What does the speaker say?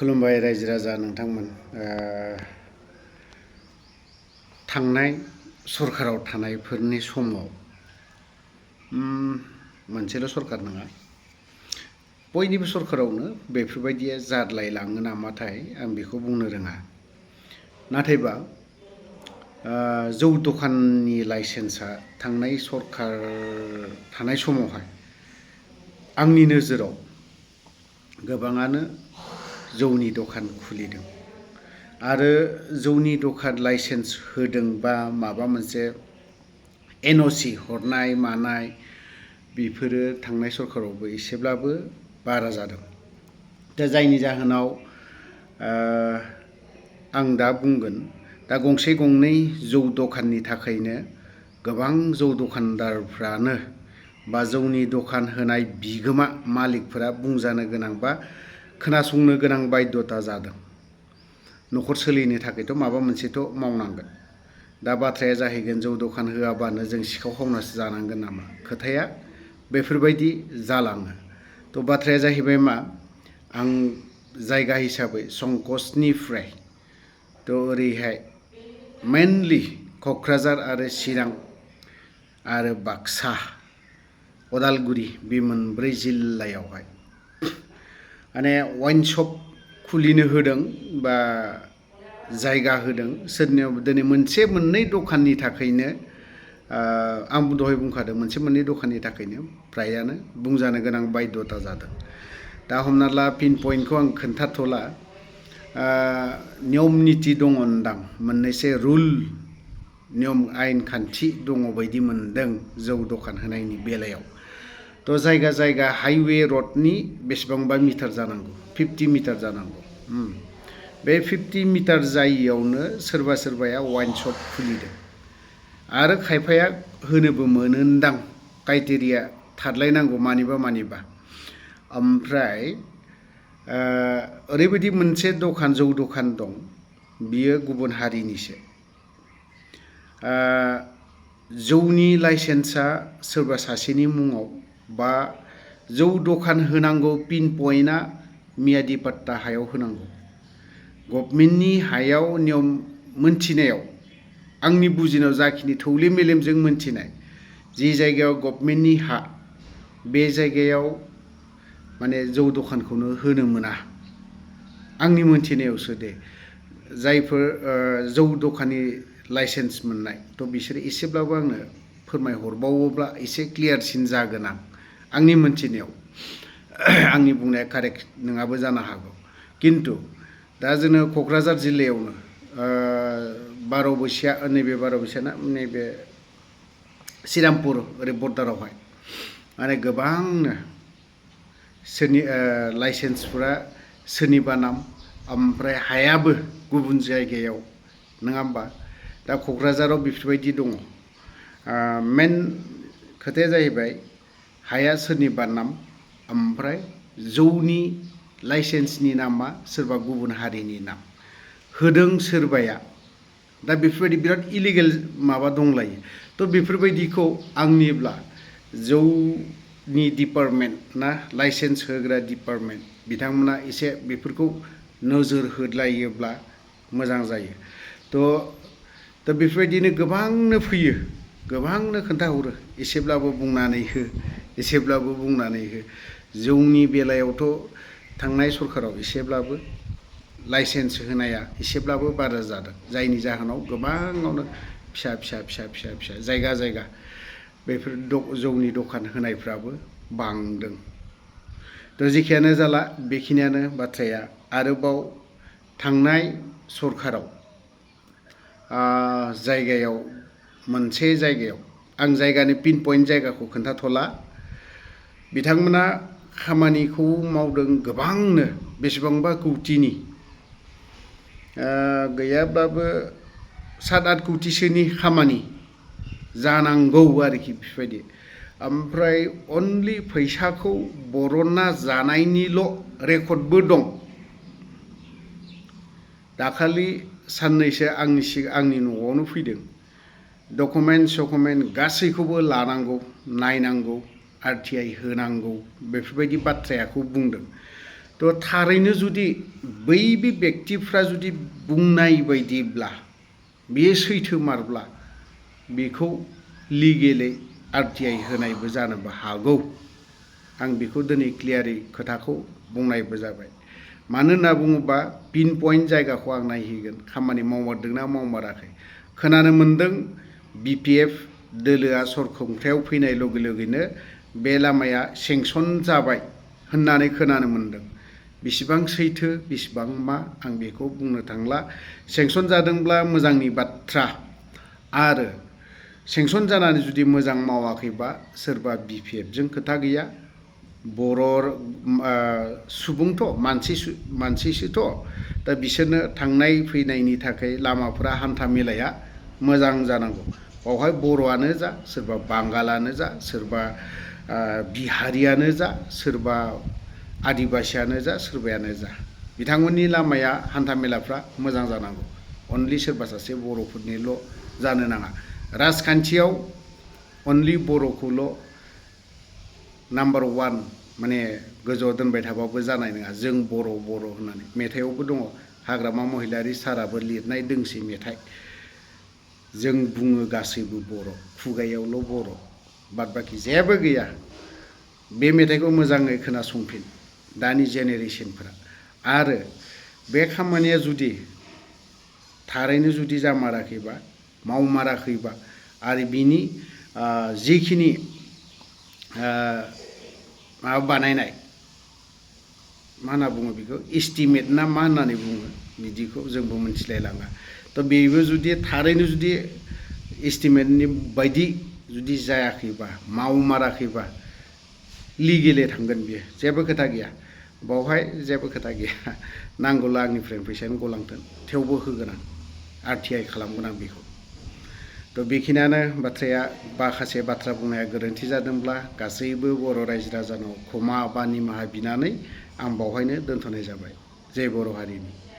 खुलुमबाय रायजो राजा नोंथांमोन थांनाय सरकाराव थानायफोरनि समाव मोनसेल' सरकार नङा बयनिबो सरकारावनो बेफोरबायदिया जाद्लायलाङो नामाथाय आं बेखौ बुंनो रोङा नाथायबा जौ दखाननि लाइसेन्सआ थांनाय सरकार थानाय समावहाय आंनि नोजोराव गोबाङानो जौनि दखान खुलिदों आरो जौनि दखान लाइसेन्स होदों बा माबा मोनसे एनअसि हरनाय मानाय बेफोरो थांनाय सरकारावबो एसेब्लाबो बारा जादों दा जायनि जाहोनाव आं दा बुंगोन दा गंसे गंनै जौ दखाननि थाखायनो गोबां जौ दखानदारफ्रानो बा जौनि दखान होनाय बिगोमा मालिकफोरा बुंजानो गोनां बा खोनासंनो गोनां बायद्धता जादों न'खर सोलिनो थाखायथ' माबा मोनसेथ' मावनांगोन दा बाथ्राया जाहैगोन जौ दखान होआबानो जों सिखाव खावनासो जानांगोन नामा खोथाया बेफोरबायदि जालाङो थ' बाथ्राया जाहैबाय मा आं जायगा हिसाबै संकसनिफ्राय थ' ओरैहाय मेनलि क'क्राझार आरो चिरां आरो बाक्सा उदालगुरि बे मोनब्रै जिल्लायावहाय माने वाइन शप खुलिनो होदों बा जायगा होदों सोरनियाव दिनै मोनसे मोननै दखाननि थाखायनो आं दहाय बुंखादों मोनसे मोननै दखाननि थाखायनो फ्रायानो बुंजानो गोनां बायद्धता जादों दा हमना ला पिन पइन्टखौ आं खोन्थाथ'ला नियम निति दङनदां मोननैसो रुल नियम आयेन खान्थि दङ बायदि मोनदों जौ दखान होनायनि बेलायाव थ' जायगा जायगा हाइवे रडनि बेसेबांबा मिटार जानांगौ 50 मिटार जानांगौ बे 50 मिटार जायियावनो सोरबा सोरबाया वाइन शप खुलिदों आरो खायफाया होनोबो मोनोनदां क्राइटेरिया थारलायनांगौ मानिबा ओमफ्राय ओरैबायदि मोनसे दखान जौ दखान दं बियो गुबुन हारिनिसो जौनि लाइसेन्सआ सोरबा सासेनि मुङाव बा जौ दखान होनांगौ पिन पइन्टआ मियादि पाट्टा हायाव होनांगौ गभर्नमेन्टनि हायाव नियम मोनथिनायाव आंनि बुजिनायाव जाखिनि थौले मेलेमजों मोनथिनाय जि जायगायाव गभर्नमेन्टनि हा बे जायगायाव माने जौ दखानखौनो होनो मोना आंनि मोनथिनायावसो दे जायफोर जौ दखाननि लाइसेन्स मोननाय थ' बिसोरो एसेब्लाबो आंनो फोरमायहरबावोब्ला एसे क्लियारसिन जागोन आंनि मोनथिनायाव आंनि बुंनाया कारेक्ट नङाबो जानो हागौ किन्तु दा जोङो क'क्राझार जिल्लायावनो 12 बैसिया नैबे 12 बैसियाना नैबे श्रीरामपुर ओरै बर्डारावहाय माने गोबांनो सोरनि लाइसेन्सफोरा सोरनिबा नाम ओमफ्राय हायाबो गुबुन जायगायाव नङा होमबा दा क'क्राझाराव बेफोरबायदि दङ मेन खोथाया जाहैबाय हाया सोरनिबा नाम ओमफ्राय जौनि लाइसेन्सनि नामा सोरबा गुबुन हारिनि नाम होदों सोरबाया दा बेफोरबायदि बिराद इलिगेल माबा दंलायो थ' बेफोरबायदिखौ आंनिब्ला जौनि डिपार्टमेन्ट ना लाइसेन्स होग्रा डिपार्टमेन्ट बिथांमोना एसे बेफोरखौ नोजोर होलायोब्ला मोजां जायो थ' बेफोरबायदिनो गोबांनो फैयो गोबांनो खोन्थाहरो एसेब्लाबो बुंनानै हो जौनि बेलायावथ' थांनाय सरकाराव एसेब्लाबो लाइसेन्स होनाया एसेब्लाबो बारा जादों जायनि जाहोनाव गोबाङावनो फिसा जायगा बेफोर जौनि दखान होनायफ्राबो बांदों थ' जेखियानो जाला बेखिनियानो बाथ्राया आरोबाव थांनाय सरकाराव जायगायाव मोनसे जायगायाव आं जायगानि पिन पइन्ट जायगाखौ खोन्थाथ'ला बिथांमोना खामानिखौ मावदों गोबांनो बेसेबांबा कौटिनि गैयाब्लाबो 7-8 कौटिसोनि खामानि जानांगौ आरोखि बेफोरबायदि ओमफ्राय अनलि फैसाखौ बरनना जानायनिल' रेकर्डबो दं दाखालि साननैसो आंनि न'आवनो फैदों डकुमेन्ट गासैखौबो लानांगौ नायनांगौ RTI होनांगौ बेफोरबायदि बाथ्राखौ बुंदों थ' थारैनो जुदि बै बे बेक्तिफ्रा जुदि बुंनाय बायदिब्ला बेयो सैथोमारब्ला बेखौ लिगेलै RTI होनायबो जानोबो हागौ। आं बेखौ दिनै क्लियारै खोथाखौ बुंनायबो जाबाय। मानो होनना बुङोबा पिन पइन्ट जायगाखौ आं नायहैगोन खामानि मावमारदोंना मावमाराखै। खोनानो मोन्दों BPF दोलोआ सरखुंथायाव फैनाय लगे लगेनो बे लामाया सेंसन जाबाय होननानै खोनानो मोन्दों। बेसेबां सैथो बेसेबां मा आं बेखौ बुंनो थांला। सेंसन जादोंब्ला मोजांनि बाथ्रा, आरो सेंसन जानानै जुदि मोजां मावाखैबा सोरबा BPFजों खोथा गैया। बर' सुबुंथ' मानसिसोथ' दा बिसोरनो थांनाय फैनायनि थाखाय लामाफोरा हान्था मेलाया मोजां जानांगौ। बावहाय बर'आनो जा, सोरबा बांगालानो जा, सोरबा बिहारियानो जा, सोरबा आदिबासियानो जा, सोरबायानो जा, बिथांमोननि लामाया हान्था मेलाफ्रा मोजां जानांगौ। अनलि सोरबा सासे बर'फोरनिल' जानो नाङा। राजखान्थियाव अनलि बर'खौल' नाम्बार वान माने गोजौआव दोनबाय थाबाबो जानाय नङा। जों बर' होननानै मेथाइआवबो दङ। हाग्रामा महिलारि साराबो लिरनाय दोंसे मेथाइ, जों बुङो गासैबो बर', खुगायावल' बर', बाद बाखि जेबो गैया। बे मेथाइखौ मोजाङै खोनासंफिन दानि जेनेरेसनफोरा। आरो बे खामानिया जुदि थारैनो जुदि जामाराखैबा, मावमाराखैबा, आरो बिनि जिखिनि माबा बानायनाय मा होनना बुङो बेखौ, एस्टिमेट ना मा होननानै बुङो बिदिखौ जोंबो मिथिलायलाङा। थ' बेबो जुदि थारैनो जुदि एस्टिमेटनि बायदि जुदि जायाखैबा, मावमाराखैबा, लिगेलै थांगोन बियो, जेबो खोथा गैया। बावहाय जेबो खोथा गैया। नांगौला आंनिफ्राय फैसायानो गलांथों, थेवबो होगोन आं, RTI खालामगोन आं बेखौ। थ' बेखिनियानो बाथ्राया। माखासे बाथ्रा बुंनाया गोरोन्थि जादोंब्ला गासैबो बर' रायजो राजानाव क्षमा बा निमाहा बिनानै आं बावहायनो दोनथ'नाय जाबाय। जय बर' हारिनि।